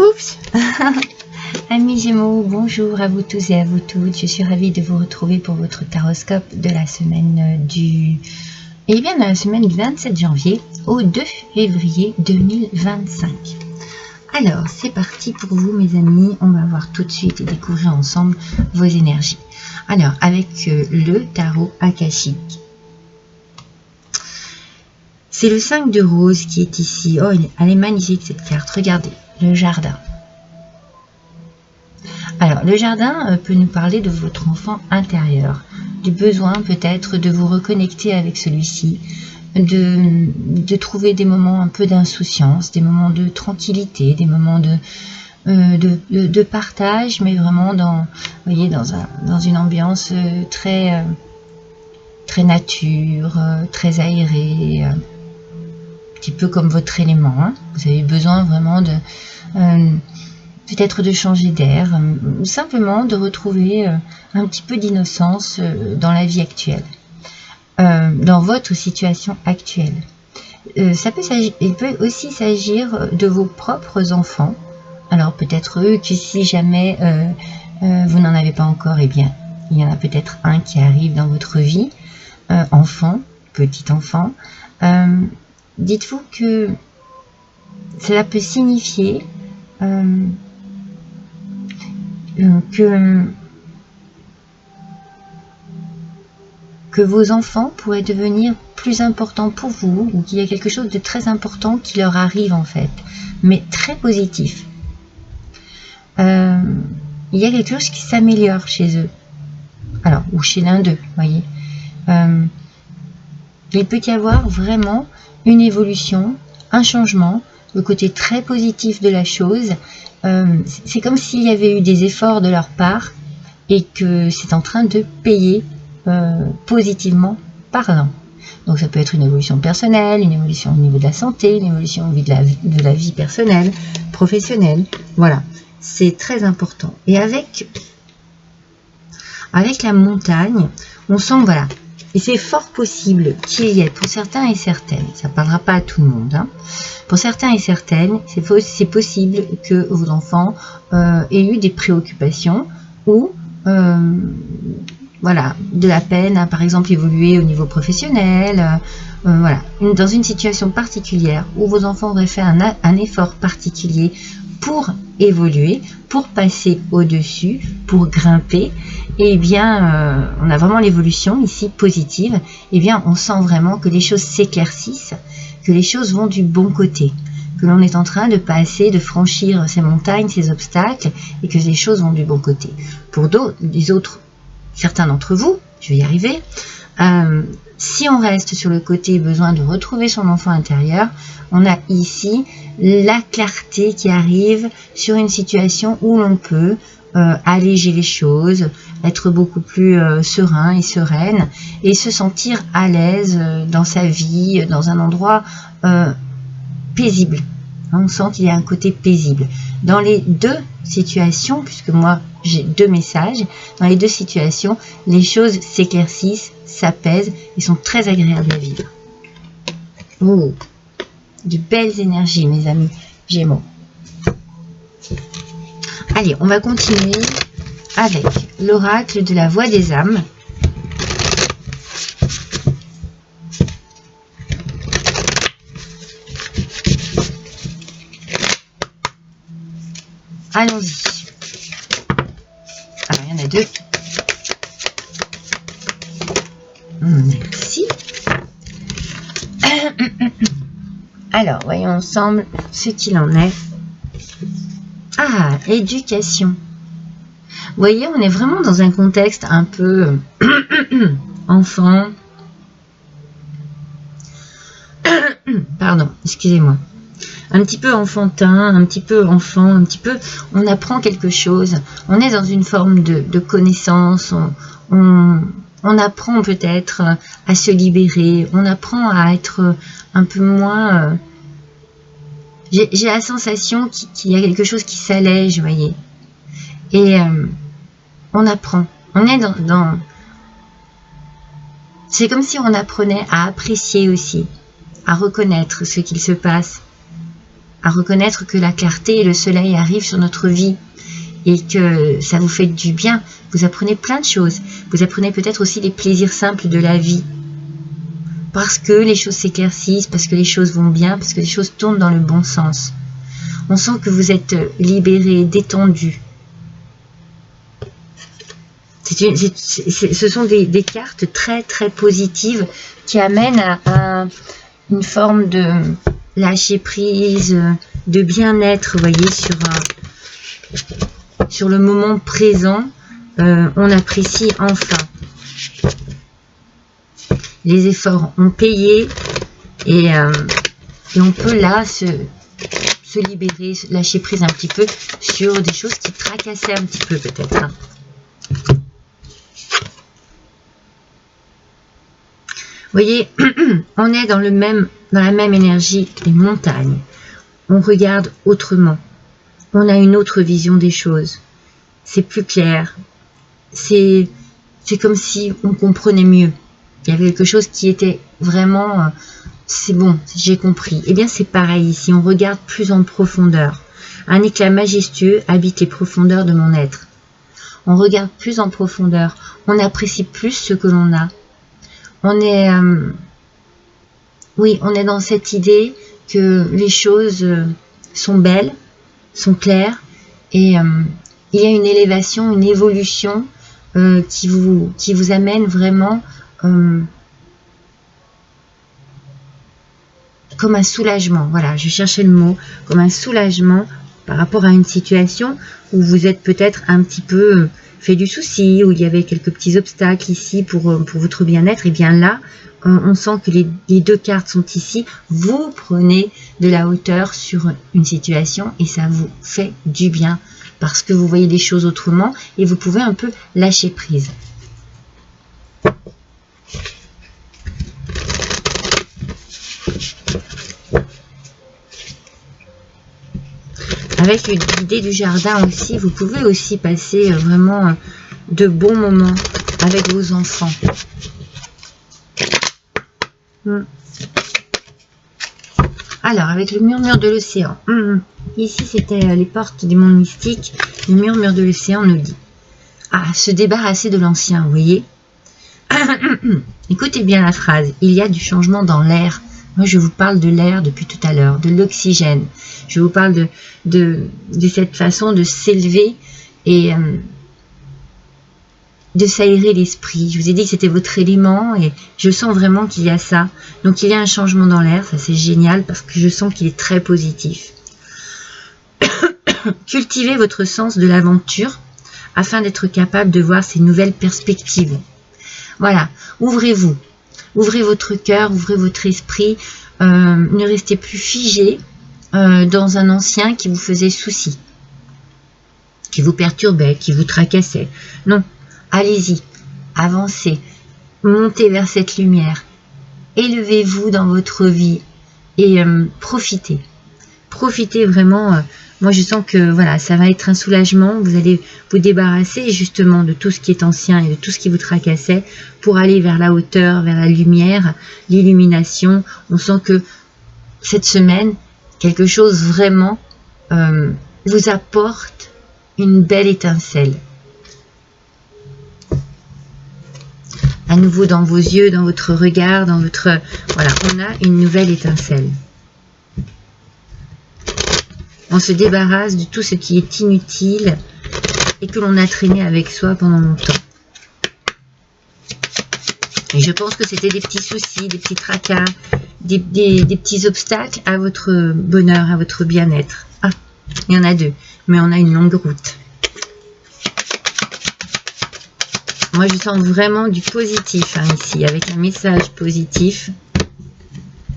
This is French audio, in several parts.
Oups. Amis Gémeaux, bonjour à vous tous et à vous toutes. Je suis ravie de vous retrouver pour votre taroscope de la semaine du 27 janvier au 2 février 2025. Alors, c'est parti pour vous mes amis. On va voir tout de suite et découvrir ensemble vos énergies. Alors, avec le tarot akashique. C'est le 5 de rose qui est ici. Oh, elle est magnifique cette carte. Regardez, le jardin. Alors, le jardin peut nous parler de votre enfant intérieur, du besoin peut-être de vous reconnecter avec celui-ci, de trouver des moments un peu d'insouciance, des moments de tranquillité, des moments de partage, mais vraiment dans une ambiance très nature, très aérée, un petit peu comme votre élément. Hein. Vous avez besoin vraiment de peut-être de changer d'air, simplement de retrouver un petit peu d'innocence dans la vie actuelle, dans votre situation actuelle. Il peut aussi s'agir de vos propres enfants. Alors peut-être eux que si jamais vous n'en avez pas encore, eh bien il y en a peut-être un qui arrive dans votre vie, enfant, petit enfant. Dites-vous que cela peut signifier que vos enfants pourraient devenir plus importants pour vous, ou qu'il y a quelque chose de très important qui leur arrive en fait, mais très positif. Il y a quelque chose qui s'améliore chez eux, alors, ou chez l'un d'eux, voyez. Il peut y avoir vraiment une évolution, un changement, le côté très positif de la chose. C'est comme s'il y avait eu des efforts de leur part et que c'est en train de payer positivement parlant. Donc ça peut être une évolution personnelle, une évolution au niveau de la santé, une évolution au niveau de la vie personnelle, professionnelle. Voilà, c'est très important. Et avec la montagne, on sent, voilà, et c'est fort possible qu'il y ait, pour certains et certaines, ça ne parlera pas à tout le monde, hein, pour certains et certaines, c'est possible que vos enfants aient eu des préoccupations ou voilà, de la peine à par exemple évoluer au niveau professionnel, voilà, dans une situation particulière où vos enfants auraient fait un effort particulier pour évoluer, pour passer au-dessus, pour grimper, et bien on a vraiment l'évolution ici positive, et bien on sent vraiment que les choses s'éclaircissent, que les choses vont du bon côté, que l'on est en train de passer, de franchir ces montagnes, ces obstacles, et que les choses vont du bon côté. Pour certains d'entre vous, je vais y arriver, si on reste sur le côté besoin de retrouver son enfant intérieur, on a ici la clarté qui arrive sur une situation où l'on peut alléger les choses, être beaucoup plus serein et sereine et se sentir à l'aise dans sa vie, dans un endroit paisible. On sent qu'il y a un côté paisible. Dans les deux situations, puisque moi j'ai deux messages, dans les deux situations, les choses s'éclaircissent, s'apaisent et sont très agréables à vivre. Oh, de belles énergies mes amis Gémeaux. Allez, on va continuer avec l'oracle de la voix des âmes. Allons-y. Alors, il y en a deux. Merci. Alors, voyons ensemble ce qu'il en est. Ah, éducation. Vous voyez, on est vraiment dans un contexte un peu enfant. Pardon, excusez-moi. Un petit peu enfantin, un petit peu enfant, un petit peu, on apprend quelque chose, on est dans une forme de connaissance, on apprend peut-être à se libérer, on apprend à être un peu moins... J'ai la sensation qu'il y a quelque chose qui s'allège, vous voyez. Et on apprend, on est dans... C'est comme si on apprenait à apprécier aussi, à reconnaître ce qu'il se passe, à reconnaître que la clarté et le soleil arrivent sur notre vie et que ça vous fait du bien. Vous apprenez plein de choses. Vous apprenez peut-être aussi les plaisirs simples de la vie. Parce que les choses s'éclaircissent, parce que les choses vont bien, parce que les choses tournent dans le bon sens. On sent que vous êtes libéré, détendu. Ce sont des cartes très très positives qui amènent à une forme de lâcher prise, de bien-être, vous voyez, sur le moment présent. On apprécie enfin. Les efforts ont payé et on peut là se libérer, lâcher prise un petit peu sur des choses qui tracassaient un petit peu peut-être. Hein. Vous voyez, on est dans la même énergie des montagnes. On regarde autrement. On a une autre vision des choses. C'est plus clair. C'est comme si on comprenait mieux. Il y avait quelque chose qui était vraiment... c'est bon, j'ai compris. Eh bien, c'est pareil ici. On regarde plus en profondeur. Un éclat majestueux habite les profondeurs de mon être. On regarde plus en profondeur. On apprécie plus ce que l'on a. On est... oui, on est dans cette idée que les choses sont belles, sont claires, et il y a une élévation, une évolution qui vous amène vraiment comme un soulagement. Voilà, je cherchais le mot, comme un soulagement par rapport à une situation où vous êtes peut-être un petit peu fait du souci, où il y avait quelques petits obstacles ici pour votre bien-être. Et bien là, on sent que les deux cartes sont ici. Vous prenez de la hauteur sur une situation et ça vous fait du bien parce que vous voyez les choses autrement et vous pouvez un peu lâcher prise. Avec l'idée du jardin aussi, vous pouvez aussi passer vraiment de bons moments avec vos enfants. Alors, avec le murmure de l'océan. Ici, c'était les portes des mondes mystiques. Le murmure de l'océan nous dit se débarrasser de l'ancien, vous voyez. Écoutez bien la phrase. Il y a du changement dans l'air. Moi, je vous parle de l'air depuis tout à l'heure, de l'oxygène. Je vous parle de cette façon de s'élever et de s'aérer l'esprit. Je vous ai dit que c'était votre élément et je sens vraiment qu'il y a ça. Donc, il y a un changement dans l'air. Ça, c'est génial parce que je sens qu'il est très positif. Cultivez votre sens de l'aventure afin d'être capable de voir ces nouvelles perspectives. Voilà, ouvrez-vous. Ouvrez votre cœur, ouvrez votre esprit. Ne restez plus figé dans un ancien qui vous faisait souci, qui vous perturbait, qui vous tracassait. Non, allez-y, avancez, montez vers cette lumière. Élevez-vous dans votre vie et profitez. Profitez vraiment. Moi, je sens que voilà, ça va être un soulagement. Vous allez vous débarrasser justement de tout ce qui est ancien et de tout ce qui vous tracassait pour aller vers la hauteur, vers la lumière, l'illumination. On sent que cette semaine, quelque chose vraiment vous apporte une belle étincelle. À nouveau dans vos yeux, dans votre regard, dans votre... Voilà, on a une nouvelle étincelle. On se débarrasse de tout ce qui est inutile et que l'on a traîné avec soi pendant longtemps. Et je pense que c'était des petits soucis, des petits tracas, des petits obstacles à votre bonheur, à votre bien-être. Ah, il y en a deux, mais on a une longue route. Moi, je sens vraiment du positif ici, avec un message positif,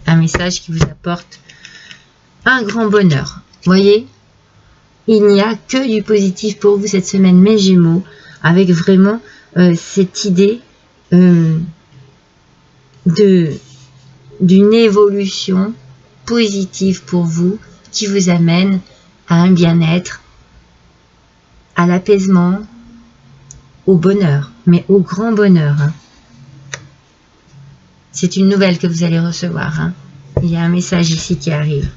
un message qui vous apporte un grand bonheur. Vous voyez, il n'y a que du positif pour vous cette semaine, mes Gémeaux, avec vraiment cette idée d'une évolution positive pour vous, qui vous amène à un bien-être, à l'apaisement, au bonheur, mais au grand bonheur. C'est une nouvelle que vous allez recevoir. Il y a un message ici qui arrive.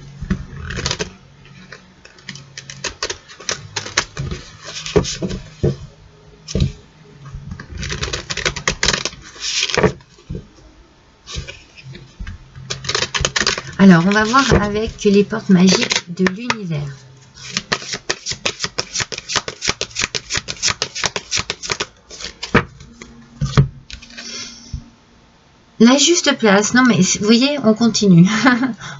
Alors, on va voir avec les portes magiques de l'univers. La juste place, non mais vous voyez, on continue.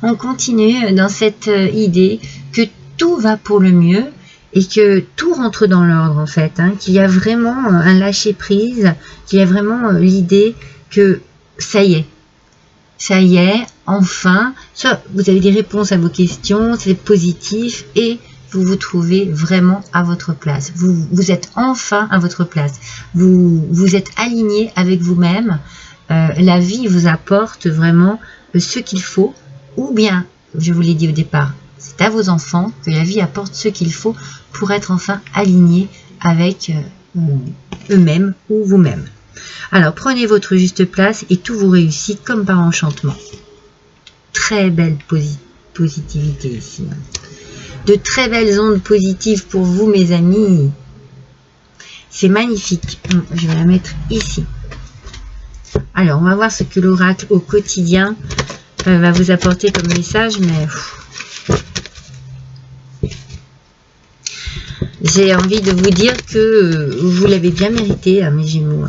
On continue dans cette idée que tout va pour le mieux et que tout rentre dans l'ordre en fait, hein, qu'il y a vraiment un lâcher prise, qu'il y a vraiment l'idée que ça y est, enfin, soit vous avez des réponses à vos questions, c'est positif et vous vous trouvez vraiment à votre place. Vous êtes enfin à votre place. Vous êtes aligné avec vous-même. La vie vous apporte vraiment ce qu'il faut, ou bien, je vous l'ai dit au départ, c'est à vos enfants que la vie apporte ce qu'il faut pour être enfin aligné avec eux-mêmes ou vous-même. Alors, prenez votre juste place et tout vous réussit comme par enchantement. Très belle positivité ici. De très belles ondes positives pour vous, mes amis. C'est magnifique. Je vais la mettre ici. Alors, on va voir ce que l'oracle au quotidien va vous apporter comme message, mais j'ai envie de vous dire que vous l'avez bien mérité, mes Gémeaux.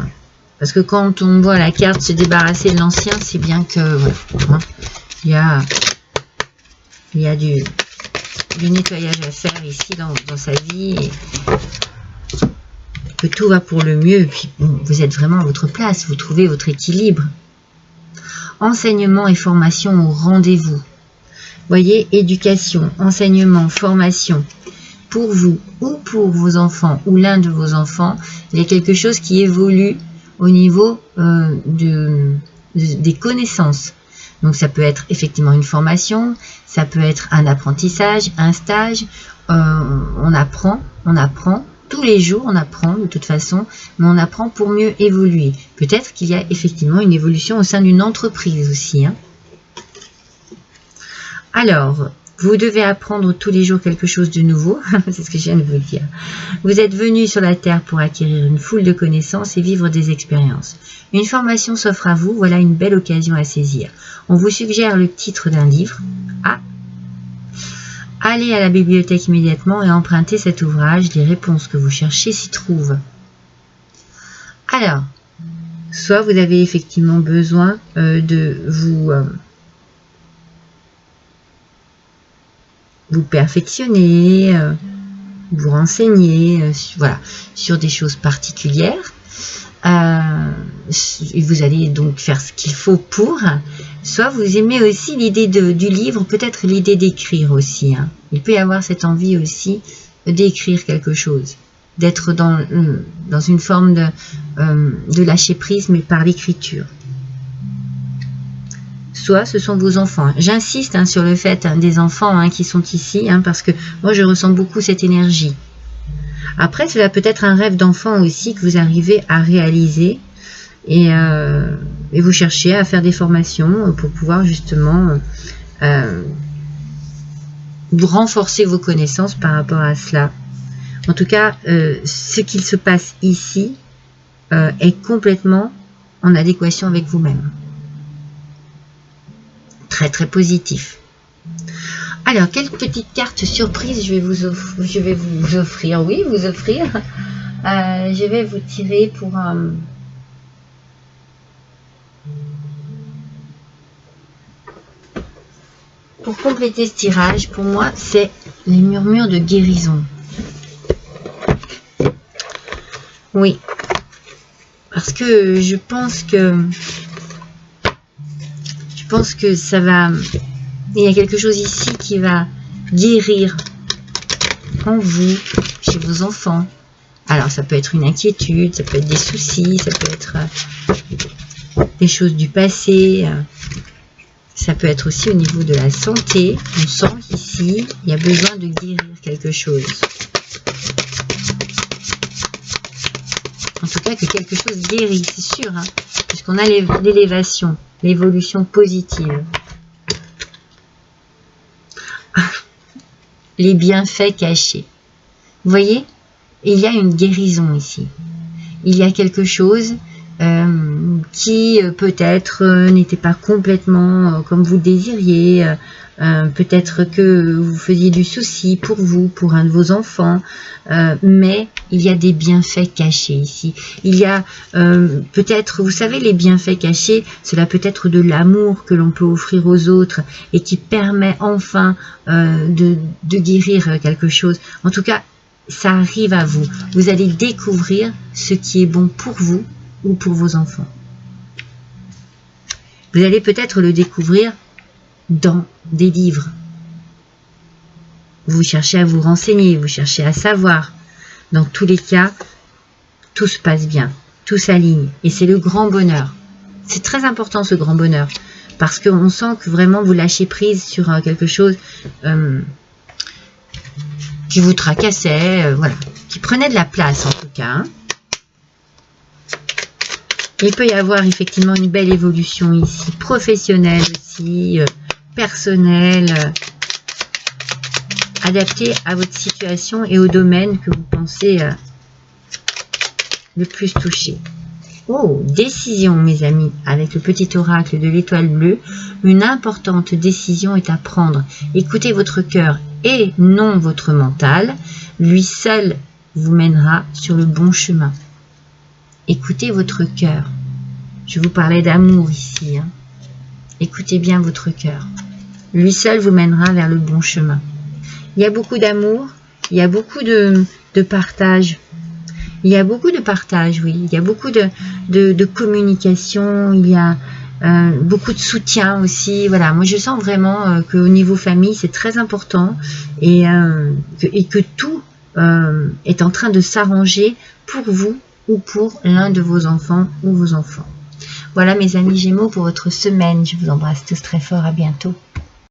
Parce que quand on voit la carte se débarrasser de l'ancien, c'est bien que voilà, il y a du nettoyage à faire ici dans sa vie. Et que tout va pour le mieux, et puis vous êtes vraiment à votre place, vous trouvez votre équilibre. Enseignement et formation au rendez-vous. Voyez, éducation, enseignement, formation, pour vous ou pour vos enfants ou l'un de vos enfants, il y a quelque chose qui évolue au niveau des connaissances. Donc ça peut être effectivement une formation, ça peut être un apprentissage, un stage, on apprend. Tous les jours, on apprend de toute façon, mais on apprend pour mieux évoluer. Peut-être qu'il y a effectivement une évolution au sein d'une entreprise aussi. Hein. Alors, vous devez apprendre tous les jours quelque chose de nouveau. C'est ce que je viens de vous dire. Vous êtes venu sur la Terre pour acquérir une foule de connaissances et vivre des expériences. Une formation s'offre à vous, voilà une belle occasion à saisir. On vous suggère le titre d'un livre. Allez à la bibliothèque immédiatement et empruntez cet ouvrage. Les réponses que vous cherchez s'y trouvent. Alors, soit vous avez effectivement besoin de vous perfectionner, vous renseigner voilà, sur des choses particulières. Et vous allez donc faire ce qu'il faut pour. Soit vous aimez aussi l'idée du livre, peut-être l'idée d'écrire aussi. Hein. Il peut y avoir cette envie aussi d'écrire quelque chose, d'être dans une forme de lâcher prise, mais par l'écriture. Soit ce sont vos enfants. J'insiste sur le fait des enfants qui sont ici, parce que moi je ressens beaucoup cette énergie. Après, cela peut être un rêve d'enfant aussi que vous arrivez à réaliser et vous cherchez à faire des formations pour pouvoir justement vous renforcer vos connaissances par rapport à cela. En tout cas, ce qu'il se passe ici est complètement en adéquation avec vous-même. Très très positif. Alors, quelle petite carte surprise je vais vous offrir. Oui, vous offrir. Je vais vous tirer pour compléter ce tirage. Pour moi, c'est les murmures de guérison. Oui. Parce que je pense que ça va... Il y a quelque chose ici qui va guérir en vous, chez vos enfants. Alors, ça peut être une inquiétude, ça peut être des soucis, ça peut être des choses du passé. Ça peut être aussi au niveau de la santé. On sent qu'ici, il y a besoin de guérir quelque chose. En tout cas, que quelque chose guérit, c'est sûr. Puisqu'on a l'élévation, l'évolution positive. Les bienfaits cachés. Vous voyez, il y a une guérison ici. Il y a quelque chose qui peut-être n'était pas complètement comme vous le désiriez. Peut-être que vous faisiez du souci pour vous, pour un de vos enfants, mais il y a des bienfaits cachés ici. Il y a peut-être, vous savez, les bienfaits cachés, cela peut être de l'amour que l'on peut offrir aux autres et qui permet enfin de guérir quelque chose. En tout cas, ça arrive à vous. Vous allez découvrir ce qui est bon pour vous ou pour vos enfants. Vous allez peut-être le découvrir dans des livres. Vous cherchez à vous renseigner, vous cherchez à savoir. Dans tous les cas, tout se passe bien, tout s'aligne. Et c'est le grand bonheur. C'est très important ce grand bonheur. Parce qu'on sent que vraiment vous lâchez prise sur quelque chose qui vous tracassait, voilà, qui prenait de la place en tout cas. Hein. Il peut y avoir effectivement une belle évolution ici, professionnelle aussi, personnelle, adaptée à votre situation et au domaine que vous pensez le plus toucher. Oh, décision mes amis, avec le petit oracle de l'étoile bleue, une importante décision est à prendre. Écoutez votre cœur et non votre mental, lui seul vous mènera sur le bon chemin. Écoutez votre cœur. Je vous parlais d'amour ici. Hein. Écoutez bien votre cœur. Lui seul vous mènera vers le bon chemin. Il y a beaucoup d'amour, il y a beaucoup de partage. Il y a beaucoup de partage, oui. Il y a beaucoup de communication, il y a beaucoup de soutien aussi. Voilà, moi je sens vraiment qu'au niveau famille, c'est très important et que tout est en train de s'arranger pour vous ou pour l'un de vos enfants ou vos enfants. Voilà mes amis Gémeaux pour votre semaine. Je vous embrasse tous très fort. À bientôt.